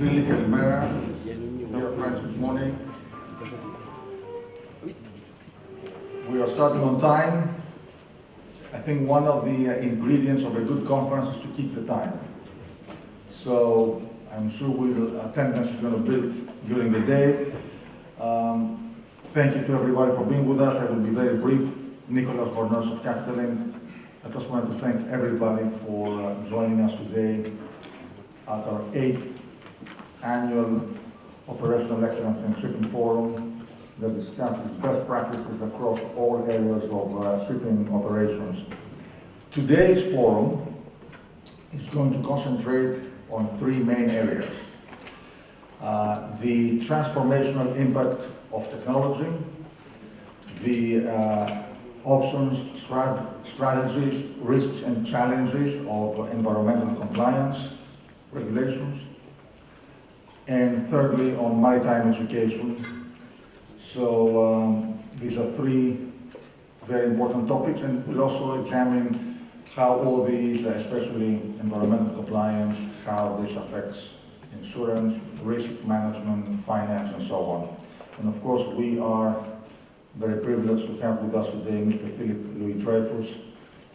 Philly, Calimera. Dear friends, good morning. We are starting on time. I think one of the ingredients of a good conference is to keep the time. So I'm sure attendance is going to build during the day. Thank you to everybody for being with us. I will be very brief. Nicholas Bornos of Capital. I just wanted to thank everybody for joining us today at our 8th annual Operational Excellence in Shipping Forum that discusses best practices across all areas of shipping operations. Today's forum is going to concentrate on three main areas. The transformational impact of technology, the options, strategies, risks and challenges of environmental compliance regulations, and thirdly on maritime education. So these are three very important topics, and we'll also examine how all these, especially environmental compliance, how this affects insurance, risk management, finance, and so on. And of course, we are very privileged to have with us today Mr. Philip Louis-Dreyfus,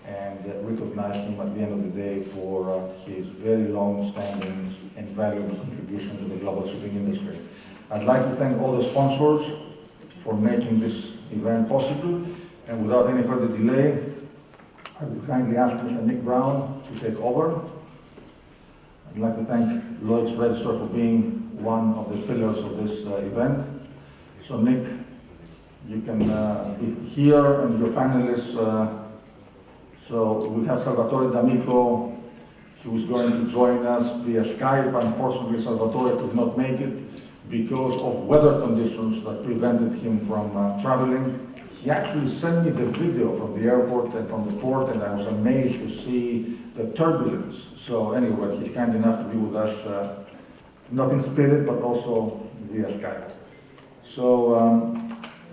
and recognize him at the end of the day for his very long-standing and valuable contribution to the global shipping industry. I'd like to thank all the sponsors for making this event possible, and without any further delay, I would kindly ask Mr. Nick Brown to take over. I'd like to thank Lloyd's Register for being one of the pillars of this event. So Nick, you can be here, and your panelists. So we have Salvatore D'Amico, who is going to join us via Skype. Unfortunately, Salvatore could not make it because of weather conditions that prevented him from traveling. He actually sent me the video from the airport and from the port, and I was amazed to see the turbulence. So anyway, he's kind enough to be with us, not in spirit, but also via Skype. So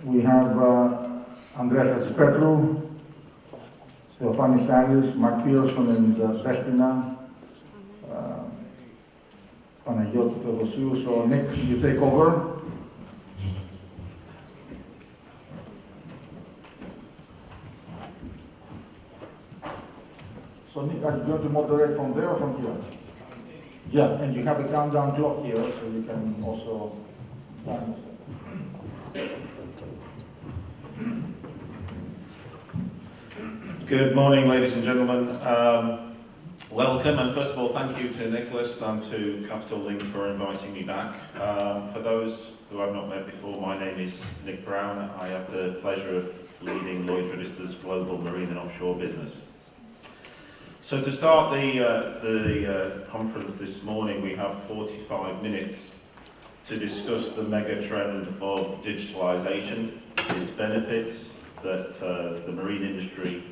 we have Andreas Hadjipetrou, Theofanis, Sallis, Mark Pearson, and Despina, Panayiotou, Tototheo. So Nick, you take over. So Nick, are you going to moderate from there or from here? Yeah, and you have a countdown clock here, so you can also time. Good morning, ladies and gentlemen. Welcome, and first of all, thank you to Nicholas and to Capital Link for inviting me back. For those who I've not met before, my name is Nick Brown. I have the pleasure of leading Lloyd Register's global marine and offshore business. So to start the conference this morning, we have 45 minutes to discuss the mega trend of digitalization, its benefits that the marine industry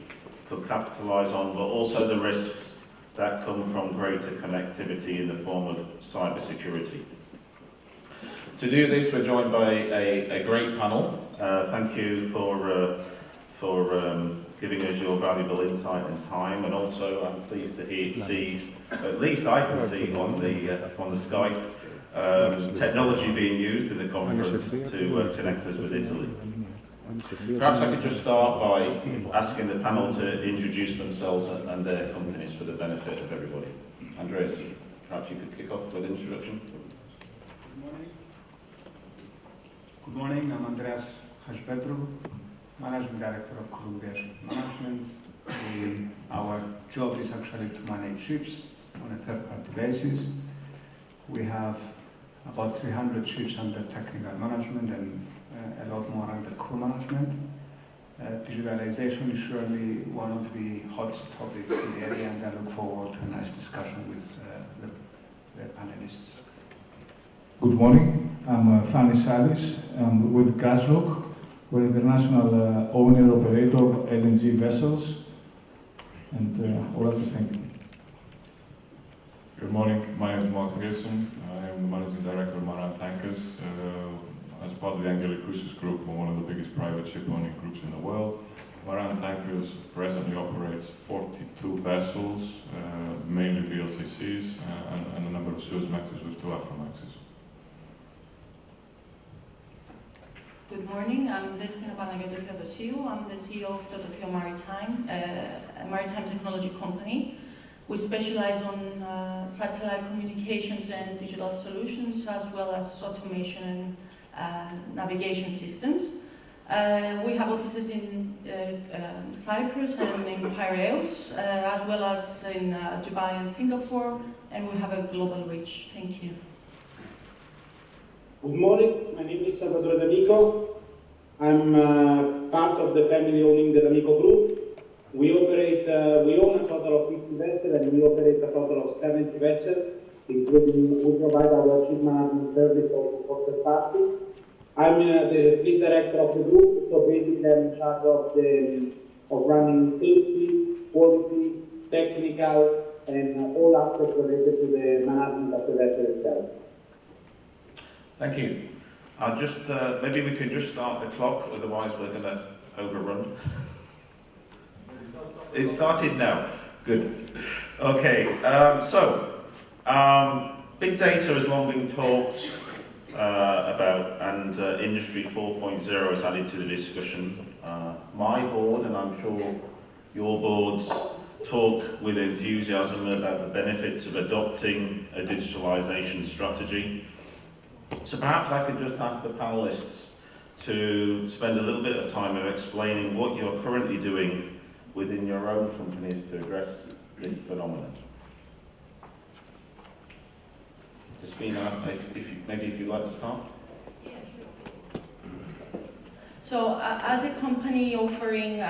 could capitalise on, but also the risks that come from greater connectivity in the form of cybersecurity. To do this, we're joined by a great panel. Thank you for giving us your valuable insight and time, and also I'm pleased to see, at least I can see on the Skype, technology being used in the conference to connect us with Italy. Perhaps I could just start by asking the panel to introduce themselves and their companies for the benefit of everybody. Andreas, perhaps you could kick off with an introduction. Good morning. Good morning, I'm Andreas Hadjipetrou, Managing Director of Columbia Shipmanagement. Our job is actually to manage ships on a third-party basis. We have about 300 ships under technical management and a lot more under crew management. Digitalization is surely one of the hot topics in the area, and I look forward to a nice discussion with the panelists. Good morning, I'm Sallis. I'm with Gaslog. We're international owner-operator of LNG vessels, and I would like to thank you. Good morning, my name is Mark Pearson. I am the Managing Director of Maran Tankers. As part of the Angelic Cruises Group, we're one of the biggest private ship owning groups in the world. Maran Tankers presently operates 42 vessels, mainly VLCCs, and a number of Suezmaxes with 2 Aframaxes. Good morning, I'm Despina Theodosiou. I'm the CEO of Tototheo Maritime, a maritime technology company. We specialize on satellite communications and digital solutions, as well as automation and navigation systems. We have offices in Cyprus and in Piraeus, as well as in Dubai and Singapore, and we have a global reach. Thank you. Good morning, my name is Salvatore. I'm part of the family owning the D'Amico Group. We own a total of 50 vessels and we operate a total of 70 vessels, including we provide our ship management service also for third party. I'm the fleet director of the group, so basically I'm in charge of running safety, quality, technical, and all aspects related to the management of the vessel itself. Thank you. Maybe we could just start the clock, otherwise we're going to overrun. It started now. Good. Okay, big data has long been talked about, and Industry 4.0 has added to the discussion. My board, and I'm sure your boards, talk with enthusiasm about the benefits of adopting a digitalization strategy. So perhaps I could just ask the panelists to spend a little bit of time of explaining what you're currently doing within your own companies to address this phenomenon. Despina, maybe if you'd like to start. Yeah, sure. So as a company offering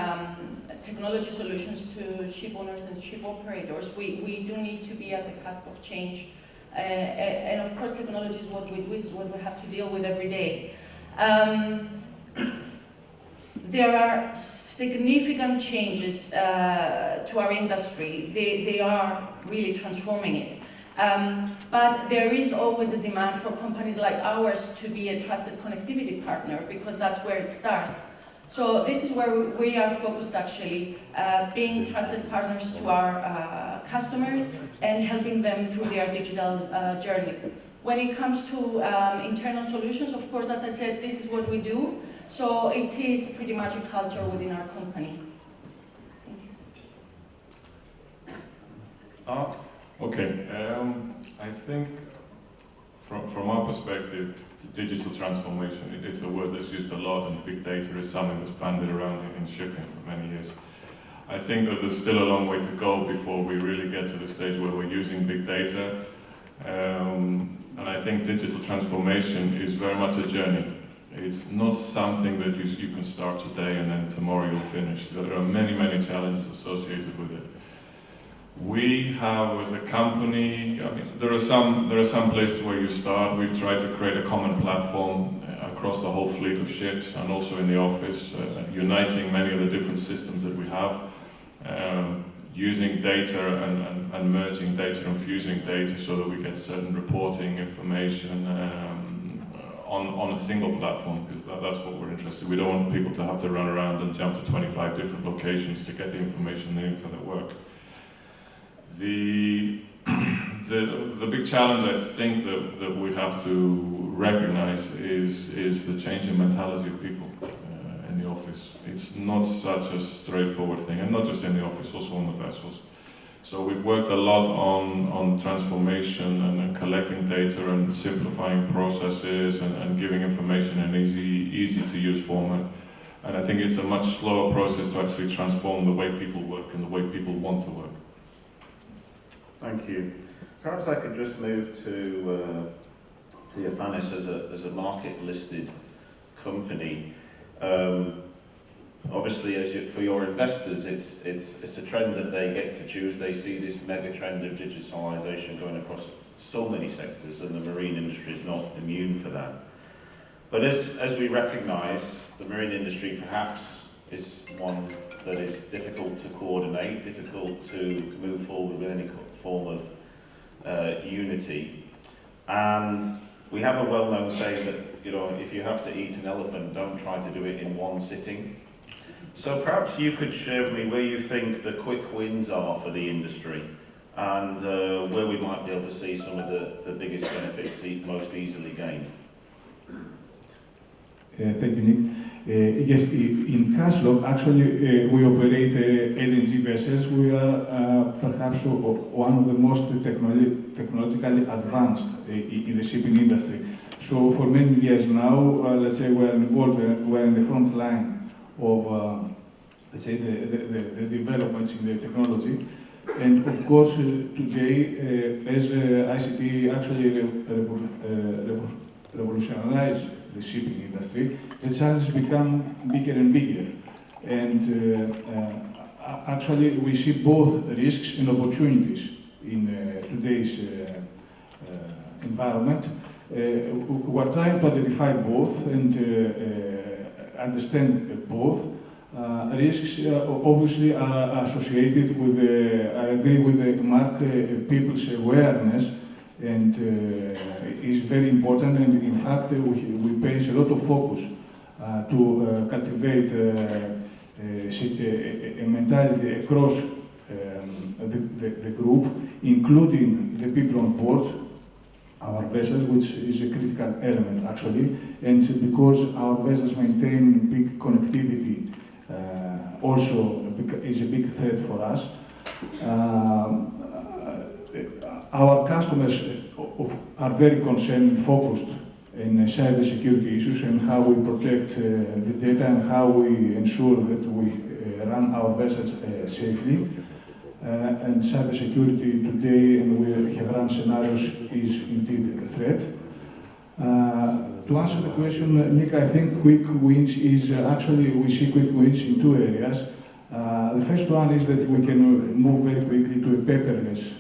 technology solutions to ship owners and ship operators, we do need to be at the cusp of change. And of course, technology is what we do, is what we have to deal with every day. There are significant changes to our industry. They are really transforming it. But there is always a demand for companies like ours to be a trusted connectivity partner, because that's where it starts. So this is where we are focused, actually, being trusted partners to our customers and helping them through their digital journey. When it comes to internal solutions, of course, as I said, this is what we do. So it is pretty much a culture within our company. Thank you. Mark? Okay, I think from our perspective, digital transformation, it's a word that's used a lot, and big data is something that's banded around in shipping for many years. I think that there's still a long way to go before we really get to the stage where we're using big data. And I think digital transformation is very much a journey. It's not something that you can start today and then tomorrow you'll finish. There are many, many challenges associated with it. We have, as a company, I mean, there are some places where you start. We've tried to create a common platform across the whole fleet of ships and also in the office, uniting many of the different systems that we have, using data and merging data and fusing data so that we get certain reporting information on a single platform, because that's what we're interested in. We don't want people to have to run around and jump to 25 different locations to get the information they need for their work. The big challenge, I think, that we have to recognize is the change in mentality of people in the office. It's not such a straightforward thing, and not just in the office, also on the vessels. So we've worked a lot on transformation and collecting data and simplifying processes and giving information in an easy to use format. And I think it's a much slower process to actually transform the way people work and the way people want to work. Thank you. Perhaps I could just move to Theofanis as a market-listed company. Obviously, for your investors, it's a trend that they get to choose. They see this mega trend of digitalization going across so many sectors, and the marine industry is not immune for that. But as we recognise, the marine industry perhaps is one that is difficult to coordinate, difficult to move forward with any form of unity. And we have a well-known saying that, if you have to eat an elephant, don't try to do it in one sitting. So perhaps you could share with me where you think the quick wins are for the industry, and where we might be able to see some of the biggest benefits most easily gained. Thank you, Nick. Yes, in Gaslog, actually, we operate LNG vessels. We are perhaps one of the most technologically advanced in the shipping industry. So for many years now, let's say we're involved, we're in the front line of, let's say, the developments in the technology. And of course, today, as ICT actually revolutionized the shipping industry, the challenges become bigger and bigger. And actually, we see both risks and opportunities in today's environment. We're trying to identify both and understand both. Risks obviously are associated with, I agree with Mark, people's awareness, and is very important, and in fact we place a lot of focus to cultivate a mentality across the group, including the people on board our vessels, which is a critical element actually, and because our vessels maintain big connectivity, also is a big threat for us. Our customers are very concerned and focused in cybersecurity issues and how we protect the data and how we ensure that we run our vessels safely. And cybersecurity today, and we have run scenarios, is indeed a threat. To answer the question, Nick, I think quick wins is actually, we see quick wins in two areas. The first one is that we can move very quickly to a paperless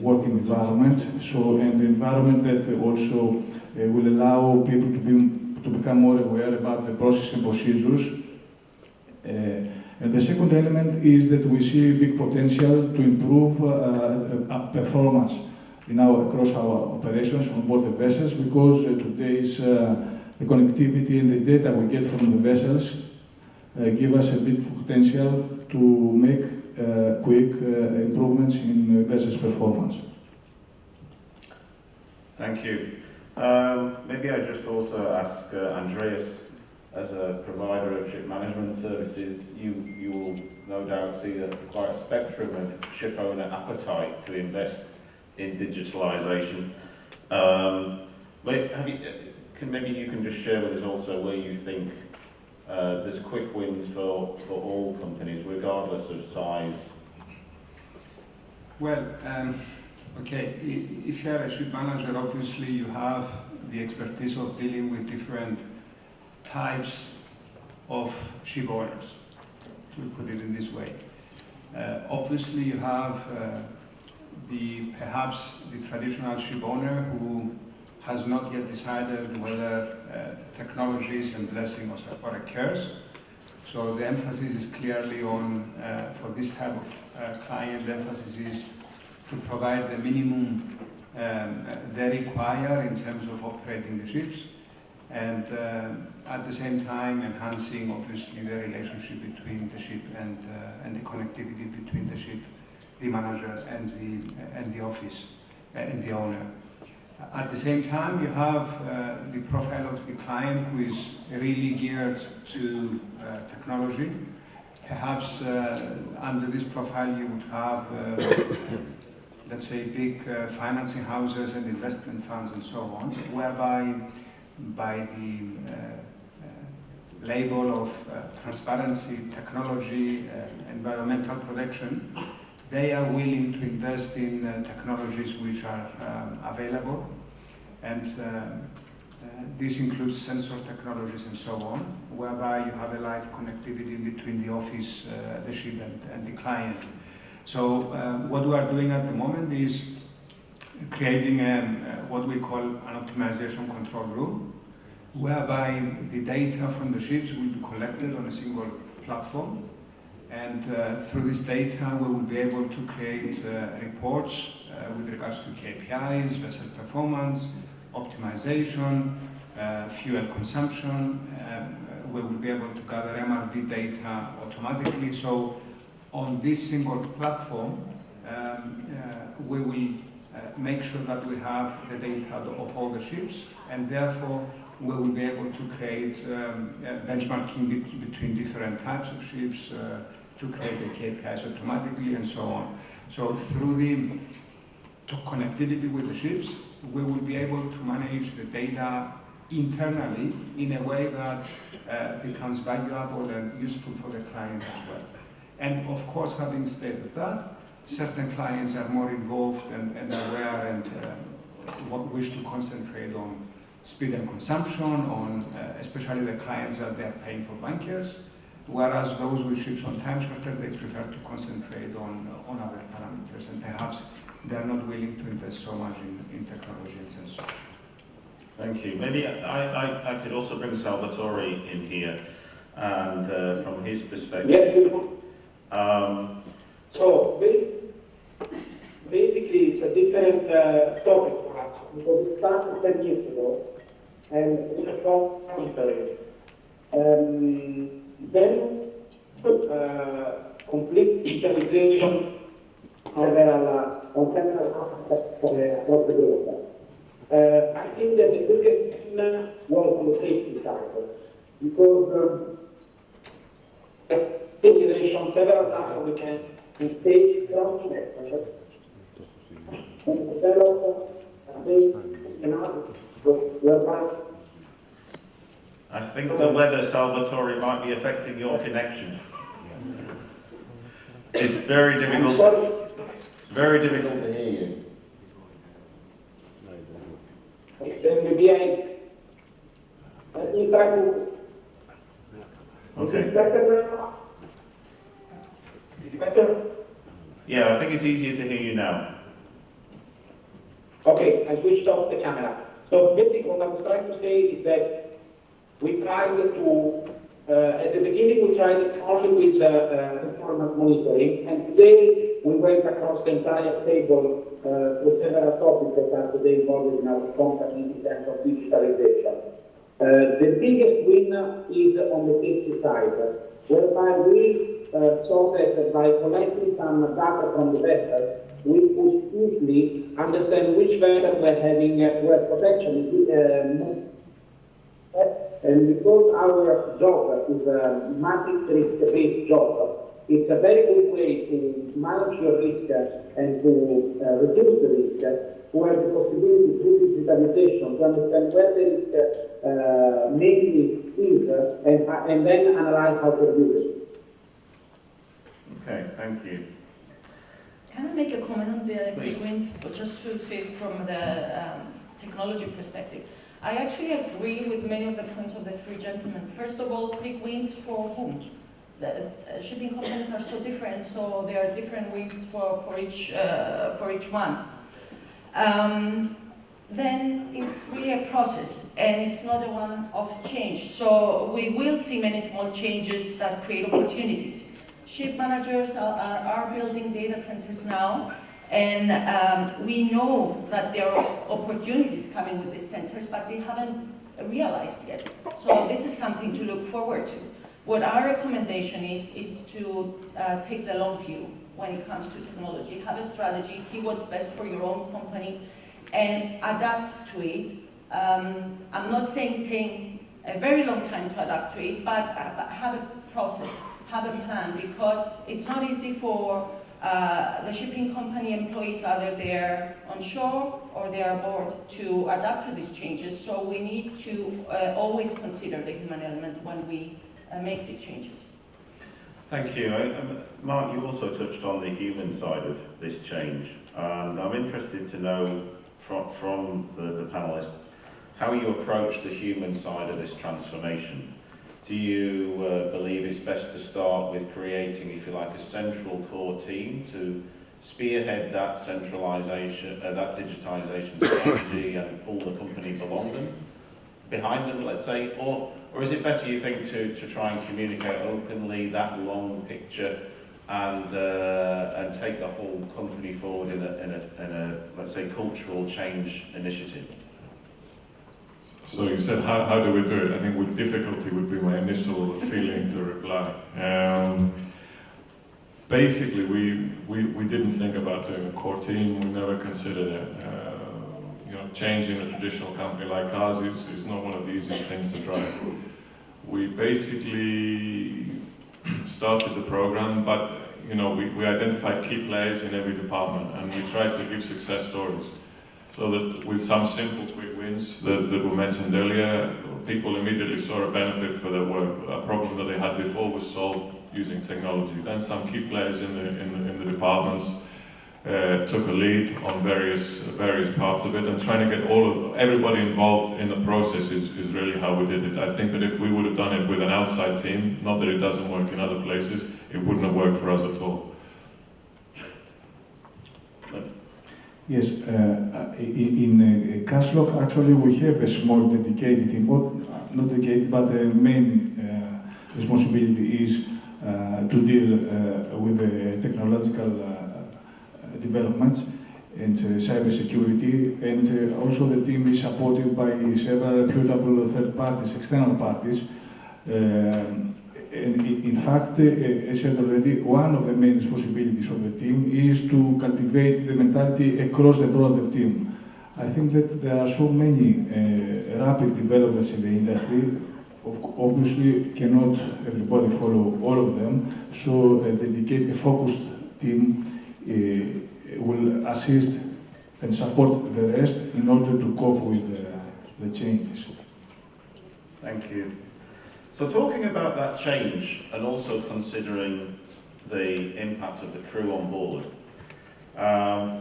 working environment, so an environment that also will allow people to become more aware about the process and procedures. And the second element is that we see big potential to improve performance across our operations on board the vessels, because today's the connectivity and the data we get from the vessels give us a big potential to make quick improvements in vessels' performance. Thank you. Maybe I just also ask Andreas, as a provider of ship management services, you will no doubt see quite a spectrum of ship owner appetite to invest in digitalization. Maybe you can just share with us also where you think there's quick wins for all companies, regardless of size. Well, okay, if you're a ship manager, obviously you have the expertise of dealing with different types of ship owners, to put it in this way. Obviously you have perhaps the traditional ship owner who has not yet decided whether technologies and blessing or a curse. So the emphasis is clearly on, for this type of client, the emphasis is to provide the minimum they require in terms of operating the ships, and at the same time enhancing obviously the relationship between the ship and the connectivity between the ship, the manager and the office and the owner. At the same time, you have the profile of the client who is really geared to technology. Perhaps under this profile you would have, let's say, big financing houses and investment funds and so on, whereby by the label of transparency, technology, environmental protection, they are willing to invest in technologies which are available, and this includes sensor technologies and so on, whereby you have a live connectivity between the office, the ship and the client. So what we are doing at the moment is creating what we call an optimization control room, whereby the data from the ships will be collected on a single platform, and through this data we will be able to create reports with regards to KPIs, vessel performance, optimization, fuel consumption. we will be able to gather MRV data automatically. So on this single platform, we will make sure that we have the data of all the ships, and therefore we will be able to create benchmarking between different types of ships, to create the KPIs automatically and so on. So through the connectivity with the ships, we will be able to manage the data internally in a way that becomes valuable and useful for the client as well. And of course, having stated that, certain clients are more involved and aware and wish to concentrate on speed and consumption, on especially the clients that they're paying for bunkers, whereas those with ships on time charter, they prefer to concentrate on other parameters, and perhaps they're not willing to invest so much in technology and sensors. Thank you. Maybe I could also bring Salvatore in here, and from his perspective. Yes. So basically, it's a different topic for us, because it started 10 years ago, and it's a strong monitoring. Then complete digitalization on several aspects of the globe. I think that the biggest thing was on the safety side, because integration, several times we can stage from and develop I think the weather, Salvatore, might be affecting your connection. It's very difficult. Very difficult to hear you. Then maybe let me try to. Okay. Is it better now? Is it better? Yeah, I think it's easier to hear you now. Okay, I switched off the camera. So basically what I was trying to say is that we tried to, at the beginning we tried it only with performance monitoring, and today we went across the entire table with several topics that are today involved in our company in terms of digitalization. The biggest win is on the safety side, whereby we saw that by collecting some data from the vessels, we could easily understand which vessels were having were potentially and because our job is a matrix-based job, it's a very good way to manage your risk and to reduce the risk, to have the possibility through digitalization to understand where the risk mainly is and then analyze how to reduce it. Okay, thank you. Can I make a comment on the quick wins, or just to say it from the technology perspective? I actually agree with many of the points of the three gentlemen. First of all, quick wins for whom? The shipping companies are so different, so there are different wins for each one. Then it's really a process, and it's not a one-off change. So we will see many small changes that create opportunities. Ship managers are building data centers now, and we know that there are opportunities coming with these centers, but they haven't realized yet. So this is something to look forward to. What our recommendation is to take the long view when it comes to technology. Have a strategy, see what's best for your own company, and adapt to it. I'm not saying take a very long time to adapt to it, but have a process, have a plan, because it's not easy for the shipping company employees, either they're on shore or they're aboard, to adapt to these changes. So we need to always consider the human element when we make the changes. Thank you. Mark, you also touched on the human side of this change, and I'm interested to know from the panelists how you approach the human side of this transformation. Do you believe it's best to start with creating, if you like, a central core team to spearhead that centralisation, that digitisation strategy and pull the company behind them, let's say, or is it better, you think, to try and communicate openly that long picture and take the whole company forward in a let's say cultural change initiative? So you said, how do we do it? I think with difficulty would be my initial feeling to reply. Basically, we didn't think about doing a core team. We never considered it. Changing a traditional company like ours is not one of the easiest things to drive. We basically started the program, but we identified key players in every department, and we tried to give success stories. So that with some simple quick wins that were mentioned earlier, people immediately saw a benefit for their work. A problem that they had before was solved using technology. Then some key players in the departments took a lead on various parts of it, and trying to get everybody involved in the process is really how we did it. I think that if we would have done it with an outside team, not that it doesn't work in other places, it wouldn't have worked for us at all. Yes, in Gaslog actually we have a small dedicated team, not dedicated, but the main responsibility is to deal with the technological developments and cybersecurity, and also the team is supported by several reputable third parties, external parties. And in fact, as I said already, one of the main responsibilities of the team is to cultivate the mentality across the broader team. I think that there are so many rapid developments in the industry. Obviously, cannot everybody follow all of them, so a focused team will assist and support the rest in order to cope with the changes. Thank you. So talking about that change and also considering the impact of the crew on board,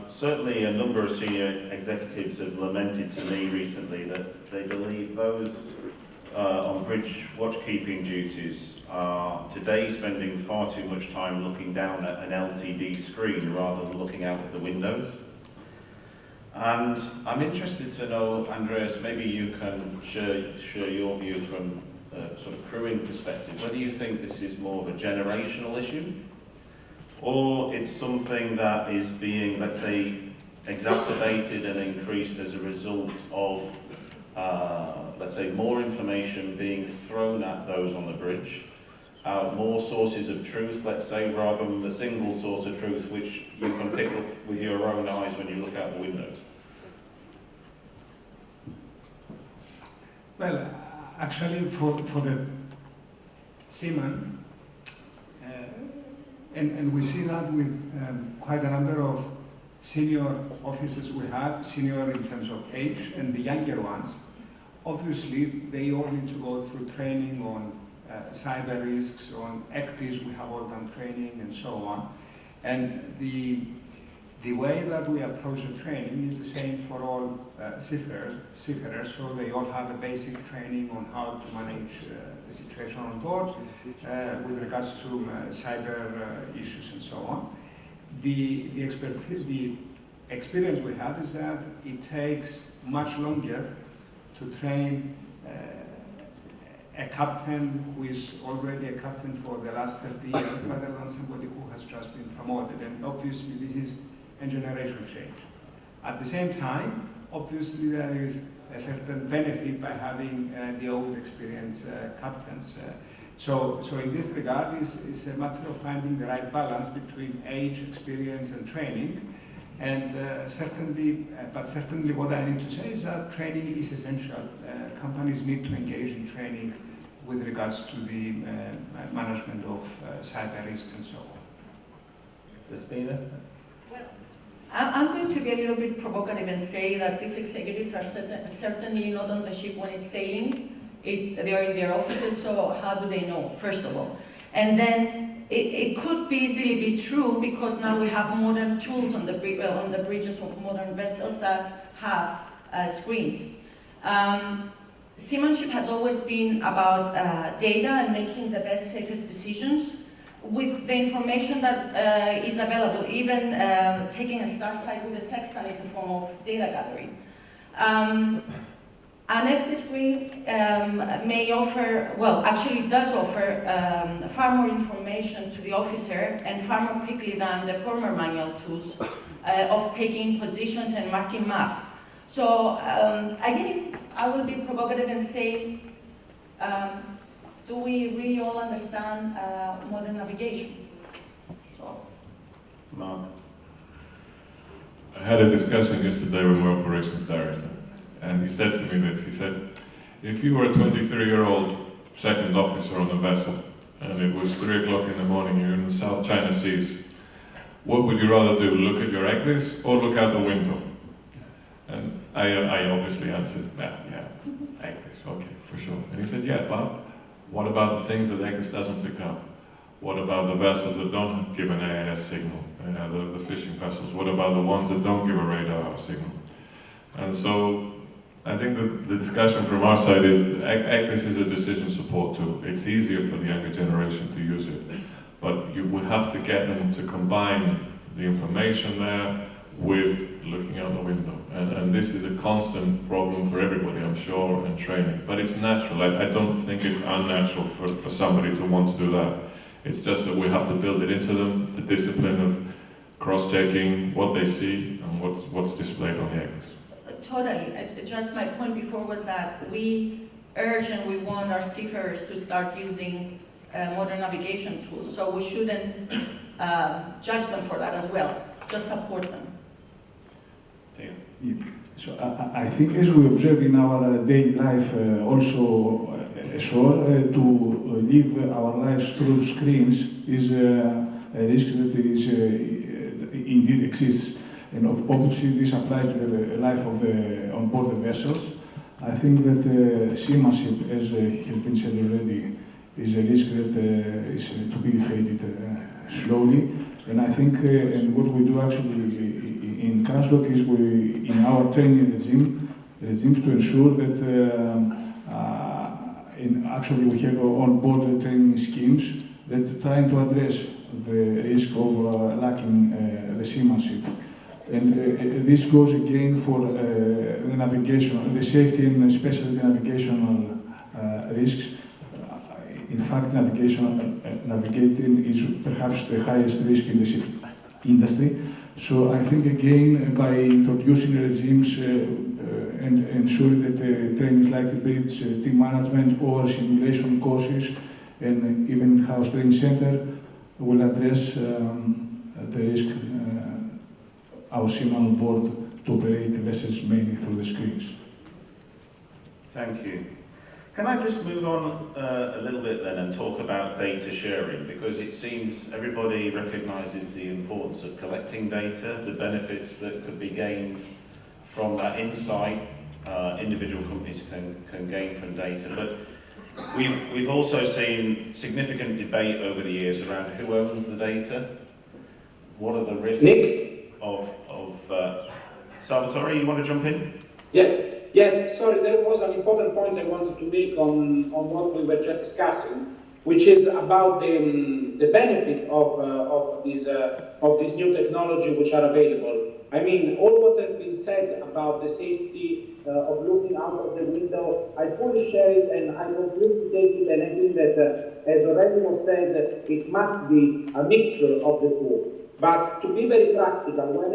certainly a number of senior executives have lamented to me recently that they believe those on bridge watchkeeping duties are today spending far too much time looking down at an LCD screen rather than looking out of the windows. And I'm interested to know, Andreas, maybe you can share your view from a sort of crewing perspective, whether you think this is more of a generational issue, or it's something that is being, let's say, exacerbated and increased as a result of, let's say, more information being thrown at those on the bridge, more sources of truth, let's say, rather than the single source of truth which you can pick up with your own eyes when you look out the windows. Well, actually, for the seamen, and we see that with quite a number of senior officers we have, senior in terms of age, and the younger ones, obviously they all need to go through training on cyber risks, on actives, we have all done training and so on. And the way that we approach the training is the same for all seafarers, so they all have a basic training on how to manage the situation on board with regards to cyber issues and so on. The experience we have is that it takes much longer to train a captain who is already a captain for the last 30 years rather than somebody who has just been promoted. And obviously this is a generational change. At the same time, obviously there is a certain benefit by having the old experienced captains. So in this regard, it's a matter of finding the right balance between age, experience, and training. And certainly what I need to say is that training is essential. Companies need to engage in training with regards to the management of cyber risks and so on. Despina? Well, I'm going to be a little bit provocative and say that these executives are certainly not on the ship when it's sailing. They are in their offices, so how do they know, first of all? And then it could easily be true because now we have modern tools on the bridges of modern vessels that have screens. Seamanship has always been about data and making the best, safest decisions with the information that is available. Even taking a star sight with a sextant is a form of data gathering. An empty screen may offer, well, actually does offer far more information to the officer and far more quickly than the former manual tools of taking positions and marking maps. So again, I will be provocative and say, do we really all understand modern navigation? So, Mark. I had a discussion yesterday with my operations director, and he said to me this, he said, if you were a 23-year-old second officer on a vessel, and it was 3 o'clock in the morning, you're in the South China Seas, what would you rather do, look at your eggless or look out the window? And I obviously answered, yeah, eggless, okay, for sure. And he said, yeah, but what about the things that eggless doesn't pick up? What about the vessels that don't give an AIS signal, the fishing vessels? What about the ones that don't give a radar signal? And so I think the discussion from our side is eggless is a decision support tool. It's easier for the younger generation to use it, but you will have to get them to combine the information there with looking out the window. And this is a constant problem for everybody, I'm sure, and training. But it's natural. I don't think it's unnatural for somebody to want to do that. It's just that we have to build it into them, the discipline of cross-checking what they see and what's displayed on the eggs. Totally. Just my point before was that we urge and we want our seafarers to start using modern navigation tools. So we shouldn't judge them for that as well. Just support them. Yeah. So I think as we observe in our daily life also ashore, to live our lives through screens is a risk that is indeed exists. And obviously this applies to the life of the onboard the vessels. I think that seamanship, as has been said already, is a risk that is to be faded slowly. And I think and what we do actually in Gaslog is we, in our training regimes to ensure that actually we have on-board training schemes that trying to address the risk of lacking the seamanship. And this goes again for the navigation, the safety and especially the navigational risks. In fact, navigating is perhaps the highest risk in the ship industry. So I think again, by introducing regimes and ensuring that trainings like bridge team management or simulation courses and even house training center will address the risk our seamen on board to operate vessels mainly through the screens. Thank you. Can I just move on a little bit then and talk about data sharing? Because it seems everybody recognises the importance of collecting data, the benefits that could be gained from that insight individual companies can gain from data. But we've also seen significant debate over the years around who owns the data, what are the risks of Salvatore, you want to jump in? Yeah. Yes, sorry, there was an important point I wanted to make on what we were just discussing, which is about the benefit of this new technology which are available. I mean, all what has been said about the safety of looking out of the window, I fully share it and I completely take it, and I think that, as already was said, it must be a mixture of the two. But to be very practical, when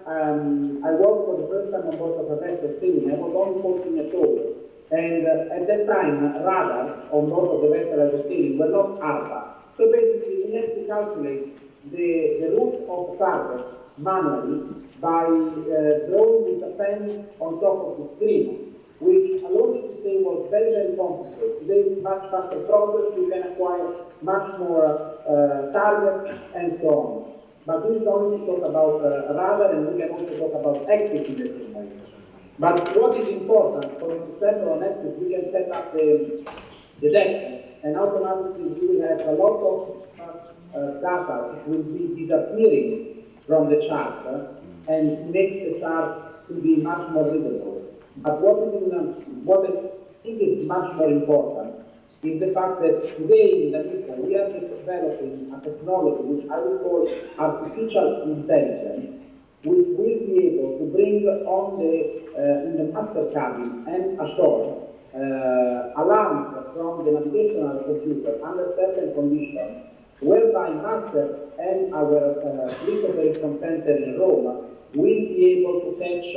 I worked for the first time on board of a vessel sailing, I was only 14 years old. And at that time, radar on board of the vessel I was sailing were not ARPA. So basically, we had to calculate the route of target manually by drawing with a pen on top of the screen, which allows me to say was very, very complicated. Today it's much faster process, you can acquire much more targets and so on. But this is only to talk about radar, and we can also talk about active in the same way. But what is important, for example, on active, we can set up the depth, and automatically we will have a lot of data will be disappearing from the chart and makes the chart to be much more readable. But what I think is much more important is the fact that today in the Italy we are developing a technology which I would call artificial intelligence, which will be able to bring on in the master cabin and ashore alarms from the navigational computer under certain conditions, whereby master and our fleet operation center in Rome will be able to catch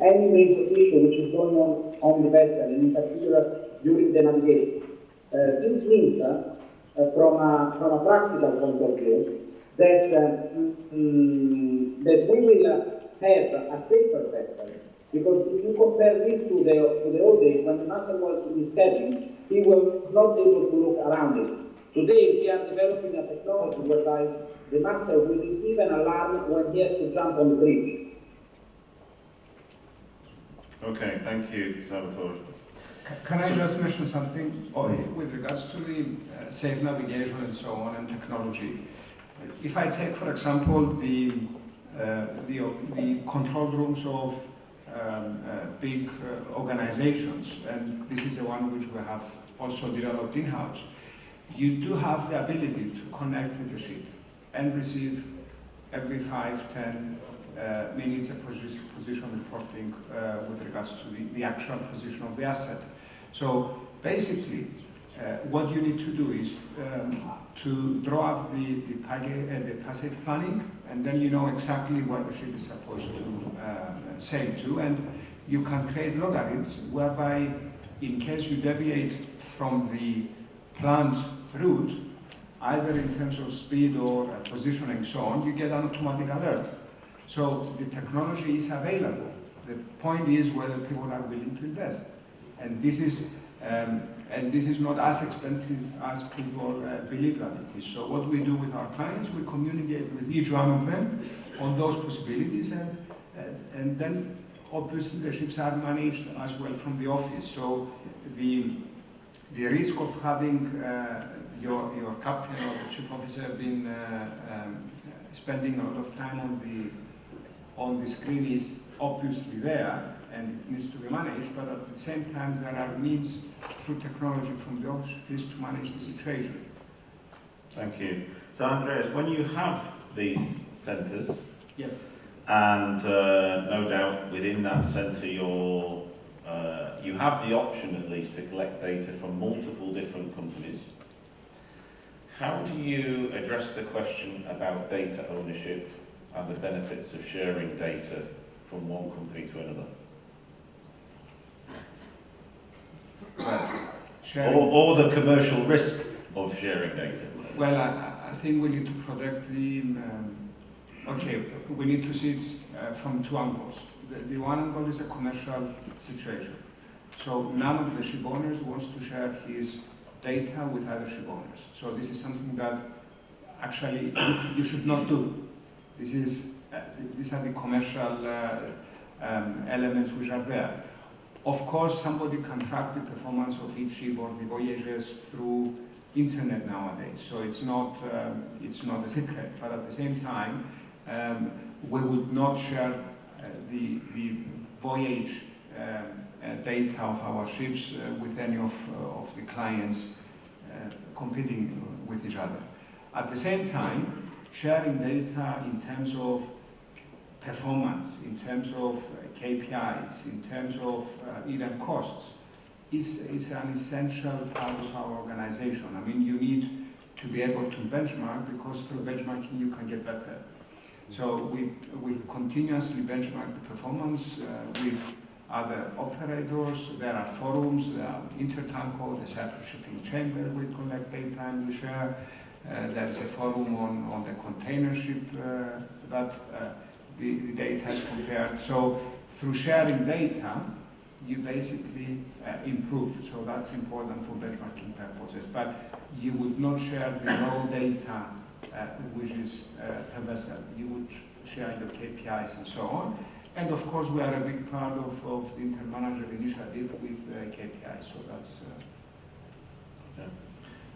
any major issue which is going on the vessel, and in particular during the navigation. This means, from a practical point of view, that that we will have a safer vessel. Because if you compare this to the old days, when the master was in his cabin, he was not able to look around it. Today, we are developing a technology whereby the master will receive an alarm when he has to jump on the bridge. Okay, thank you, Salvatore. Can I just mention something with regards to the safe navigation and so on and technology? If I take, for example, the control rooms of big organizations, and this is the one which we have also developed in-house, you do have the ability to connect with the ship and receive every 5-10 minutes a position reporting with regards to the actual position of the asset. So basically, what you need to do is to draw up the passage planning, and then you know exactly where the ship is supposed to sail to, and you can create logarithms whereby, in case you deviate from the planned route, either in terms of speed or positioning and so on, you get an automatic alert. So the technology is available. The point is whether people are willing to invest. And this is not as expensive as people believe that it is. So what we do with our clients, we communicate with each one of them on those possibilities, and then obviously the ships are managed as well from the office. So the risk of having your captain or the chief officer been spending a lot of time on the screen is obviously there, and it needs to be managed, but at the same time there are means through technology from the office to manage the situation. Thank you. So Andreas, when you have these centres, yes, and no doubt within that centre you have the option at least to collect data from multiple different companies, how do you address the question about data ownership and the benefits of sharing data from one company to another? Or the commercial risk of sharing data? Well, I think we need to protect we need to see it from two angles. The one angle is a commercial situation. So none of the ship owners wants to share his data with other ship owners. So this is something that actually you should not do. These are the commercial elements which are there. Of course, somebody can track the performance of each ship or the voyages through internet nowadays, so it's not a secret. But at the same time, we would not share the voyage data of our ships with any of the clients competing with each other. At the same time, sharing data in terms of performance, in terms of KPIs, in terms of even costs, is an essential part of our organization. I mean, you need to be able to benchmark, because through benchmarking you can get better. So we continuously benchmark the performance with other operators. There are forums, there are Intertanko, the Cyprus Shipping Chamber, we collect data and we share. There is a forum on the container ship that the data is compared. So through sharing data, you basically improve. So that's important for benchmarking purposes. But you would not share the raw data, which is per vessel. You would share your KPIs and so on. And of course, we are a big part of the Intermanager initiative with KPIs. So that's.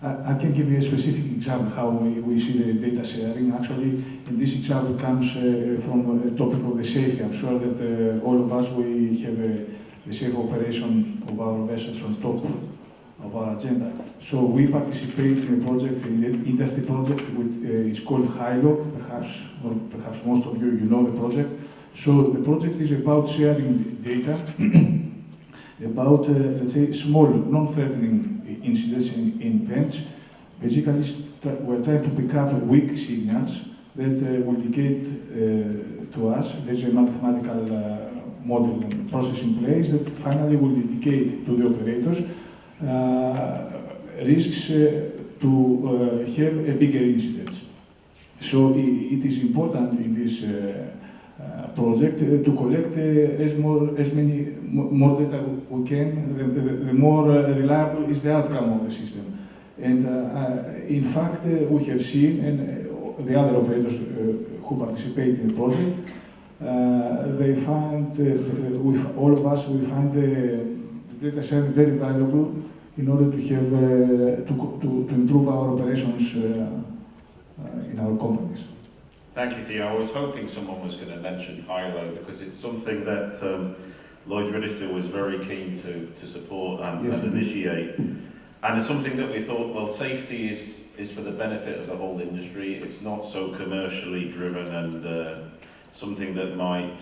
I can give you a specific example how we see the data sharing. Actually, in this example comes from the topic of the safety. I'm sure that all of us, we have the safe operation of our vessels on top of our agenda. So we participate in a project, in the industry project, which is called HILO, perhaps most of you know the project. So the project is about sharing data about, let's say, small, non-threatening incidents in events. Basically, we're trying to pick up weak signals that will indicate to us, there's a mathematical model and process in place that finally will indicate to the operators risks to have a bigger incident. So it is important in this project to collect as many more data we can, the more reliable is the outcome of the system. And in fact, we have seen, and the other operators who participate in the project, they find, with all of us, we find the data set very valuable in order to have to improve our operations in our companies. Thank you, Theo. I was hoping someone was going to mention HILO because it's something that Lloyd was very keen to support and, yes, and initiate. And it's something that we thought, well, safety is for the benefit of the whole industry. It's not so commercially driven and something that might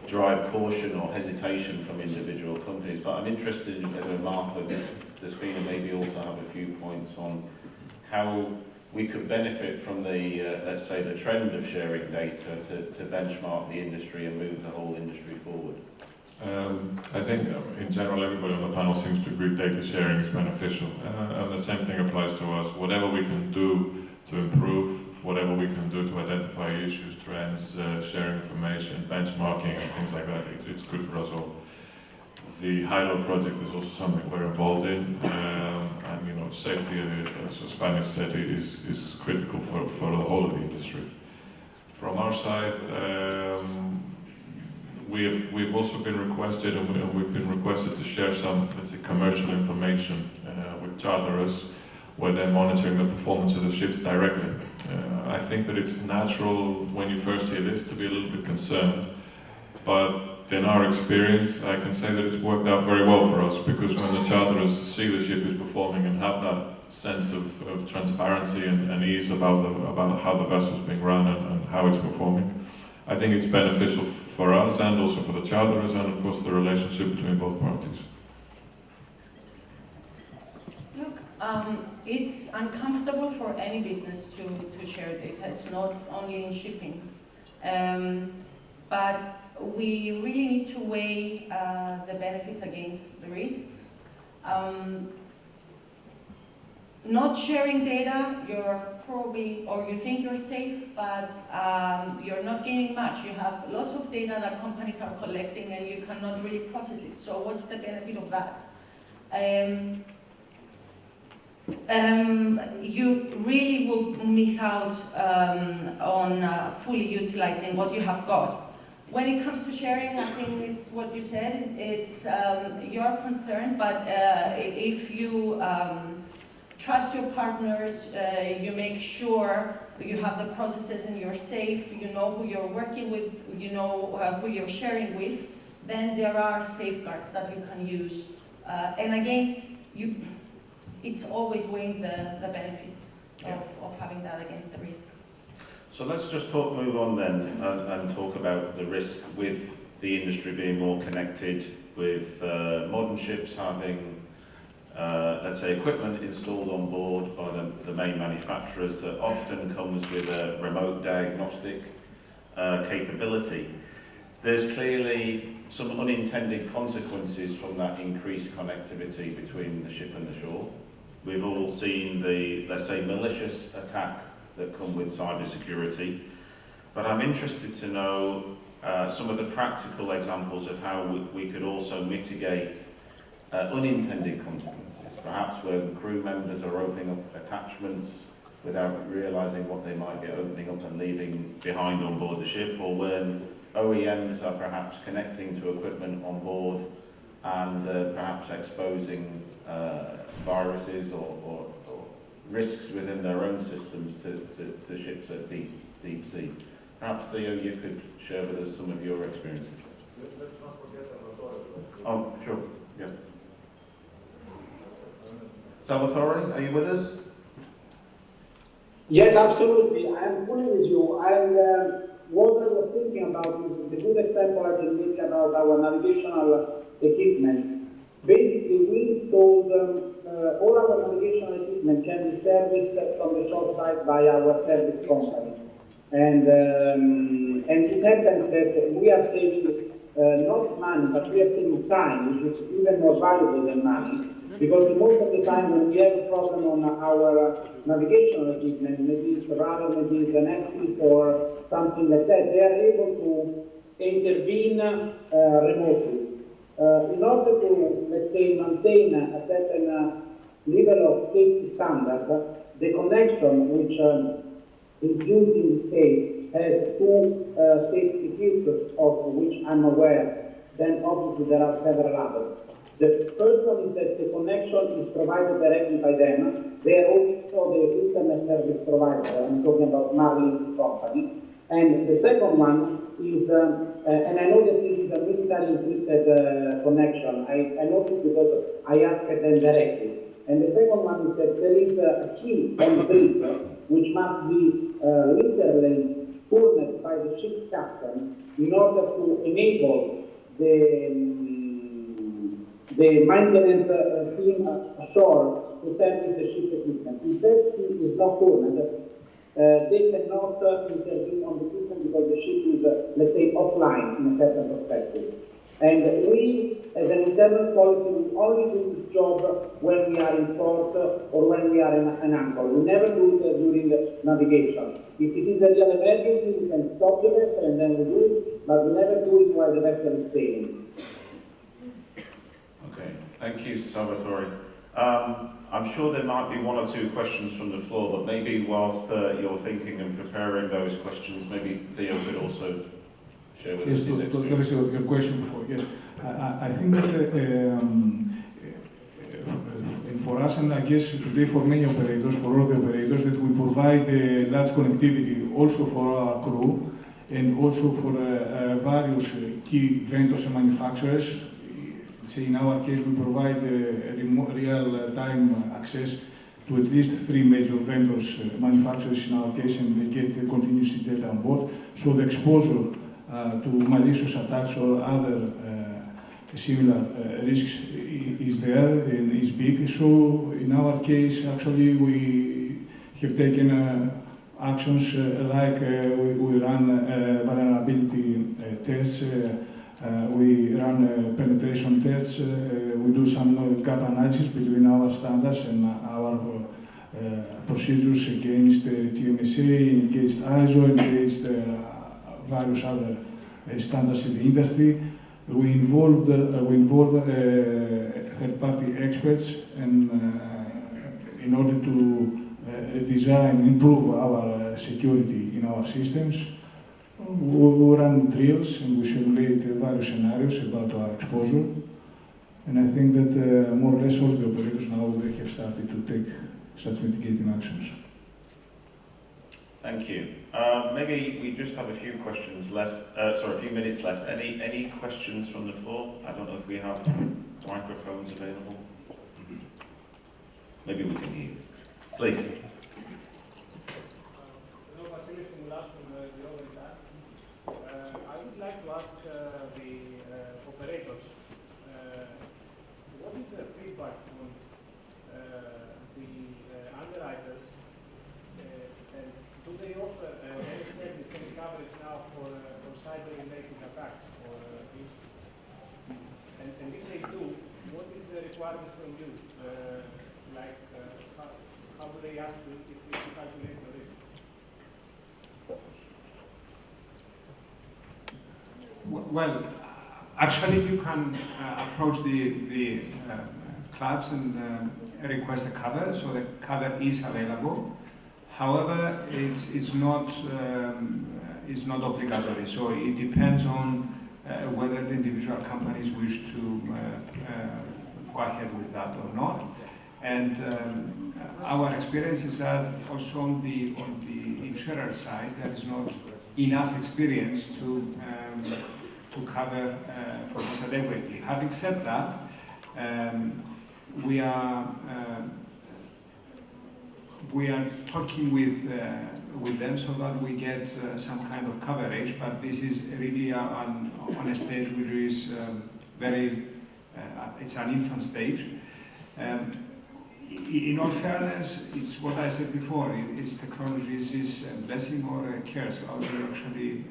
drive caution or hesitation from individual companies. But I'm interested in whether Marco, Despina maybe also have a few points on how we could benefit from the, let's say, the trend of sharing data to benchmark the industry and move the whole industry forward. I think in general everybody on the panel seems to agree data sharing is beneficial, and the same thing applies to us. Whatever we can do to improve, whatever we can do to identify issues, trends, sharing information, benchmarking and things like that, it's good for us all. The HILO project is also something we're involved in, and you know, safety, as Fanny said, is critical for the whole of the industry. From our side, we've also been requested, and we've been requested to share some, let's say, commercial information with charterers, where they're monitoring the performance of the ships directly. I think that it's natural when you first hear this to be a little bit concerned, but in our experience, I can say that it's worked out very well for us, because when the charterers see the ship is performing and have that sense of transparency and ease about how the vessel's being run and how it's performing, I think it's beneficial for us and also for the charterers and of course the relationship between both parties. Look, it's uncomfortable for any business to share data. It's not only in shipping. But we really need to weigh the benefits against the risks. Not sharing data, you're probably, or you think you're safe, but you're not gaining much. You have lots of data that companies are collecting and you cannot really process it. So what's the benefit of that? You really will miss out on fully utilizing what you have got. When it comes to sharing, I think it's what you said, it's your concern, but if you trust your partners, you make sure you have the processes and you're safe, you know who you're working with, you know who you're sharing with, then there are safeguards that you can use. And again, it's always weighing the benefits of having that against the risk. So let's just move on then and talk about the risk with the industry being more connected, with modern ships having, let's say, equipment installed on board by the main manufacturers that often comes with a remote diagnostic capability. There's clearly some unintended consequences from that increased connectivity between the ship and the shore. We've all seen the, let's say, malicious attack that come with cybersecurity, but I'm interested to know some of the practical examples of how we could also mitigate unintended consequences, perhaps when crew members are opening up attachments without realising what they might be opening up and leaving behind on board the ship, or when OEMs are perhaps connecting to equipment on board and perhaps exposing viruses or risks within their own systems to ships at deep sea. Perhaps, Theo, you could share with us some of your experiences. Let's not forget Salvatore. Oh, sure, yeah. Salvatore, are you with us? Yes, absolutely. I'm fully with you. And what I was thinking about is the good example I can make about our navigational equipment. Basically, we installed all our navigational equipment can be serviced from the shore side by our service company. And it happens that we are saving not money, but we are saving time, which is even more valuable than money. Because most of the time when we have a problem on our navigational equipment, maybe it's radar, maybe it's an axis or something like that, they are able to intervene remotely. In order to, let's say, maintain a certain level of safety standard, the connection which is used in this case has two safety features of which I'm aware. Then obviously there are several others. The first one is that the connection is provided directly by them. They are also the internet service provider. I'm talking about Maran company. And the second one is, and I know that this is a military encrypted connection. I know this because I asked them directly. And the second one is that there is a key on the which must be literally furnished by the ship captain in order to enable the maintenance team ashore to service the ship equipment. If that key is not furnished, they cannot intervene on the system because the ship is, let's say, offline in a certain perspective. And we, as an internal policy, we only do this job when we are in port or when we are in an anchor. We never do it during navigation. If it is a real emergency, we can stop the vessel and then we do it, but we never do it while the vessel is sailing. Okay, thank you, Salvatore. I'm sure there might be one or two questions from the floor, but maybe whilst you're thinking and preparing those questions, maybe Theo could also share with us his experience. Yes, your question before, yes. I think that for us, and I guess today for many operators, for all the operators, that we provide large connectivity also for our crew and also for various key vendors and manufacturers. Say in our case, we provide real-time access to at least 3 major vendors, manufacturers in our case, and they get continuous data on board. So the exposure to malicious attacks or other similar risks is there and is big. So in our case, actually, we have taken actions like we run vulnerability tests. We run penetration tests, we do some gap analysis between our standards and our procedures against TMSA, against ISO, against various other standards in the industry. We involve third-party experts and, in order to design and improve our security in our systems. We run drills and we simulate various scenarios about our exposure. And I think that more or less all the operators now they have started to take such mitigating actions. Thank you. Maybe we just have a few questions left. A few minutes left. Any questions from the floor? I don't know if we have microphones available. Maybe we can hear. Please. I would like to ask the operators, what is the feedback on the underwriters, and do they offer any service, any coverage now for cyber-related attacks? And if they do, what is the requirement from you? How do they ask you if you calculate the risk? Well, actually, you can approach the clubs and request a cover, so the cover is available. However, it's not obligatory, so it depends on whether the individual companies wish to go ahead with that or not. And our experience is that also on the insurer side, there is not enough experience to cover for this adequately. Having said that, we are talking with them so that we get some kind of coverage, but this is really on a stage which is it's an infant stage. in all fairness, it's what I said before. It's technology is a blessing or a curse. How do you actually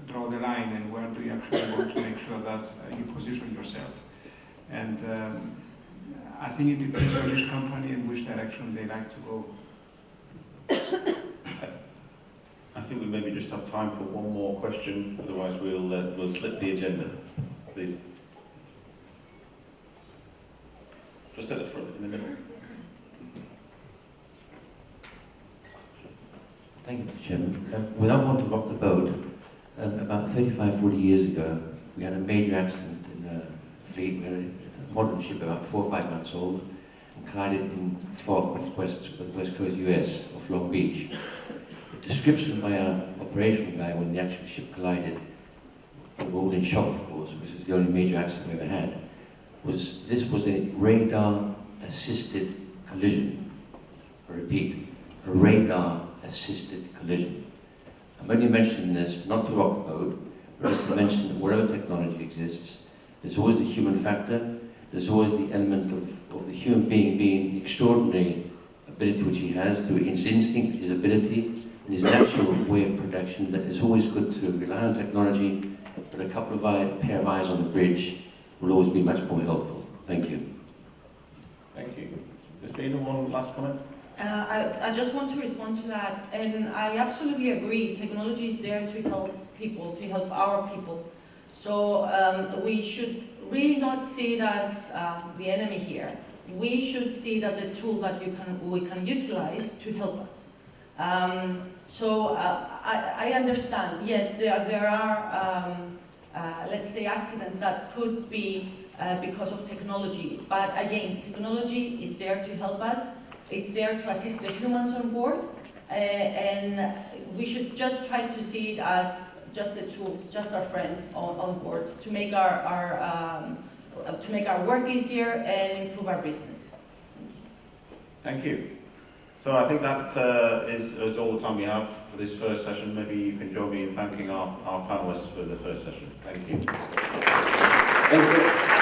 draw the line, and where do you actually want to make sure that you position yourself? And I think it depends on each company in which direction they like to go. I think we maybe just have time for one more question, otherwise we'll slip the agenda. Please. Just at the front, in the middle. Thank you, Mr. Chairman. Without wanting to rock the boat, about 35, 40 years ago, we had a major accident in a fleet. We had a modern ship about 4 or 5 months old, and collided in fog off the west coast US, off Long Beach. The description by our operational guy when the actual ship collided, we were all in shock, of course, because it was the only major accident we ever had, this was a radar-assisted collision. I repeat, a radar-assisted collision. I'm only mentioning this not to rock the boat, but just to mention that wherever technology exists, there's always the human factor, there's always the element of the human being being the extraordinary ability which he has through his instinct, his ability, and his natural way of production, that it's always good to rely on technology, but a couple of pair of eyes on the bridge will always be much more helpful. Thank you. Thank you. Despina, one last comment? I just want to respond to that, and I absolutely agree. Technology is there to help people, to help our people. So we should really not see it as the enemy here. We should see it as a tool that we can utilize to help us. I understand. Yes, there are let's say accidents that could be because of technology. But again, technology is there to help us. It's there to assist the humans on board, and we should just try to see it as just a tool, just our friend on board to make our work easier and improve our business. Thank you. So I think that is all the time we have for this first session. Maybe you can join me in thanking our panelists for the first session. Thank you. Thank you.